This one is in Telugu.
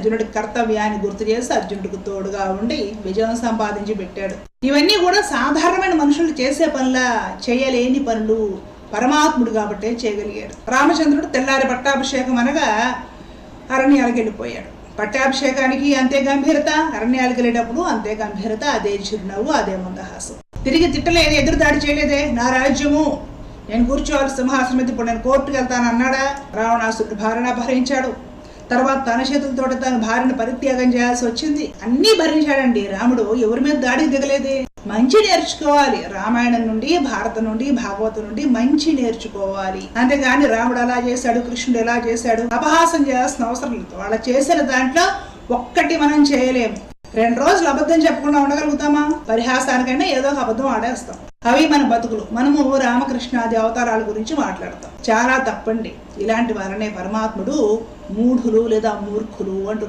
అర్జునుడి కర్తవ్యాన్ని గుర్తు చేసి అర్జునుడికి తోడుగా ఉండి విజయం సంపాదించి పెట్టాడు. ఇవన్నీ కూడా సాధారణమైన మనుషులు చేసే పనులా, చేయలేని పనులు. పరమాత్ముడు కాబట్టే చేయగలిగాడు. రామచంద్రుడు తెల్లారి పట్టాభిషేకం అనగా అరణ్యాలకు వెళ్ళిపోయాడు. పట్టాభిషేకానికి అంతే గంభీరత, అరణ్యాలకు వెళ్ళేటప్పుడు అంతే గంభీరత, అదే చిరునవ్వు, అదే మందహాసం. తిరిగి తిట్టలేదు, ఎదురు దాడి చేయలేదే. నా రాజ్యము, నేను కూర్చోవాలి సింహాసనం మీద, ఇప్పుడు నేను కోర్టుకు వెళ్తాను అన్నాడా? రావణాసురుడు భార్యను అపహరించాడు. తర్వాత తన చేతులతో తన భార్యను పరిత్యాగం చేయాల్సి వచ్చింది. అన్నీ భరించాడండి రాముడు. ఎవరి మీద దాడికి దిగలేదే. మంచి నేర్చుకోవాలి, రామాయణం నుండి, భారతం నుండి, భాగవతం నుండి మంచి నేర్చుకోవాలి. అంతేగాని రాముడు అలా చేశాడు, కృష్ణుడు ఎలా చేశాడు అపహాసం చేయాల్సిన అవసరం లేదు. వాళ్ళ చేసిన దాంట్లో ఒక్కటి మనం చేయలేము. 2 రోజులు అబద్ధం చెప్పకుండా ఉండగలుగుతామా? పరిహాసానికైనా ఏదో ఒక అబద్ధం ఆడేస్తాం. అవి మన బతుకులు. మనము రామకృష్ణాది అవతారాల గురించి మాట్లాడతాం. చాలా తప్పండి. ఇలాంటి వారనే పరమాత్ముడు మూఢులు లేదా మూర్ఖులు అంటున్నారు.